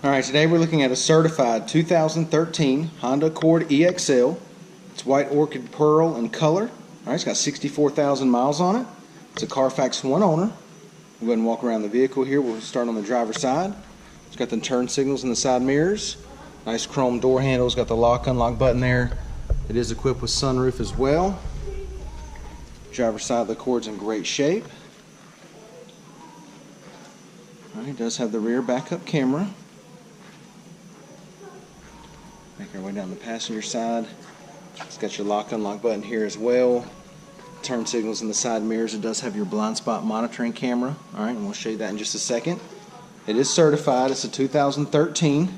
Alright, today we're looking at a certified 2013 Honda Accord EXL. It's white Orchid Pearl in color. Alright, it's got 64,000 miles on it. It's a CARFAX One-Owner. We'll go ahead and walk around the vehicle here. We'll start on the driver's side. It's got the turn signals in the side mirrors. Nice chrome door handles. Got the lock-unlock button there. It is equipped with sunroof as well. Driver's side of the Accord's in great shape. Alright, it does have the rear backup camera. Make our way down the passenger side. It's got your lock-unlock button here as well. Turn signals in the side mirrors. It does have your blind spot monitoring camera. Alright, and we'll show you that in just a second. It is certified. It's a 2013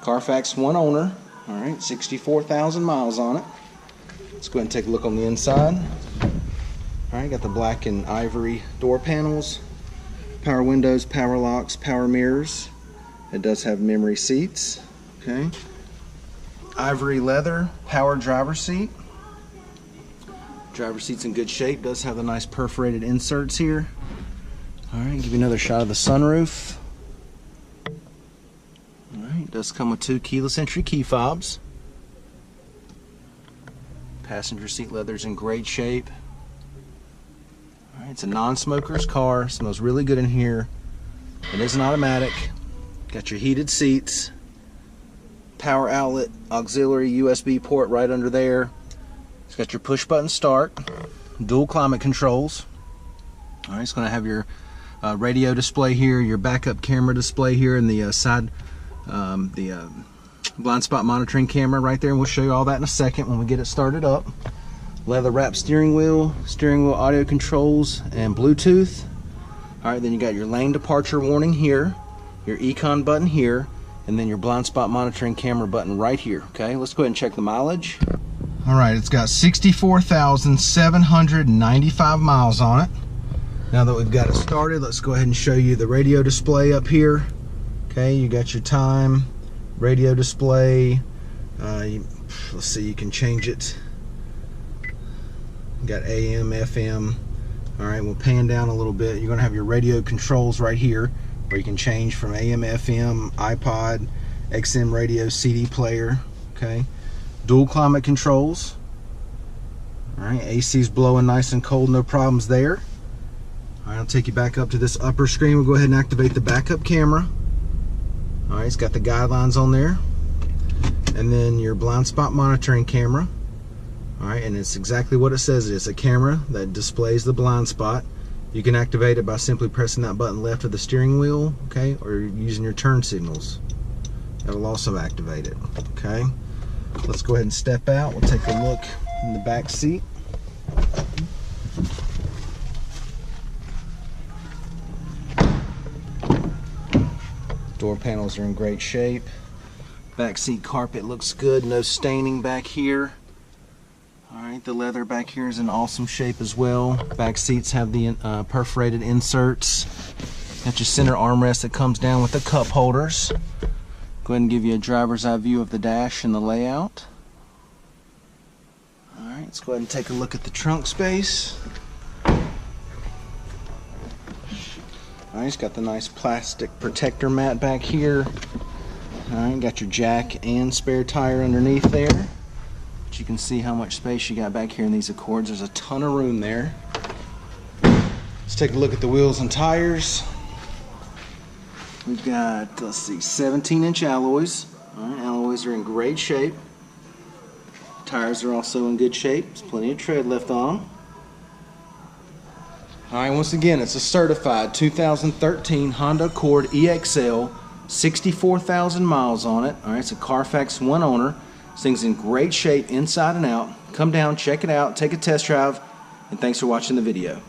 CARFAX One-Owner. Alright, 64,000 miles on it. Let's go ahead and take a look on the inside. Alright, got the black and ivory door panels, power windows, power locks, power mirrors. It does have memory seats. Okay. Ivory leather, power driver's seat. Driver's seat's in good shape. Does have the nice perforated inserts here. Alright, give you another shot of the sunroof. Alright, does come with 2 keyless entry key fobs. Passenger seat leather's in great shape. Alright, it's a non-smoker's car. Smells really good in here. It is an automatic. Got your heated seats. Power outlet, auxiliary USB port right under there. It's got your push button start, dual climate controls. Alright, it's going to have your radio display here, your backup camera display here, and the side, blind spot monitoring camera right there. And we'll show you all that in a second when we get it started up. Leather wrapped steering wheel audio controls, and Bluetooth. Alright, then you got your lane departure warning here, your econ button here, and then your blind spot monitoring camera button right here. Okay, let's go ahead and check the mileage. Alright, it's got 64,795 miles on it. Now that we've got it started, let's go ahead and show you the radio display up here. Okay, you got your time, radio display. Let's see, you can change it. You got AM, FM. Alright, we'll pan down a little bit. You're going to have your radio controls right here, where you can change from AM, FM, iPod, XM radio, CD player. Okay, dual climate controls. Alright, AC's blowing nice and cold, no problems there. Alright, I'll take you back up to this upper screen. We'll go ahead and activate the backup camera. Alright, it's got the guidelines on there. And then your blind spot monitoring camera. Alright, and it's exactly what it says. It's a camera that displays the blind spot. You can activate it by simply pressing that button left of the steering wheel, okay, or using your turn signals. That'll also activate it, okay. Let's go ahead and step out. We'll take a look in the back seat. Door panels are in great shape. Back seat carpet looks good, no staining back here. Alright, the leather back here is in awesome shape as well. Back seats have the perforated inserts. Got your center armrest that comes down with the cup holders. Go ahead and give you a driver's eye view of the dash and the layout. Alright, let's go ahead and take a look at the trunk space. Alright, it's got the nice plastic protector mat back here. Alright, got your jack and spare tire underneath there. You can see how much space you got back here in these Accords. There's a ton of room there. Let's take a look at the wheels and tires. We've got, let's see, 17-inch alloys. Alright, alloys are in great shape. Tires are also in good shape. There's plenty of tread left on them. Alright, once again, it's a certified 2013 Honda Accord EXL, 64,000 miles on it. Alright, it's a CARFAX One-Owner. This thing's in great shape inside and out. Come down, check it out, take a test drive, and thanks for watching the video.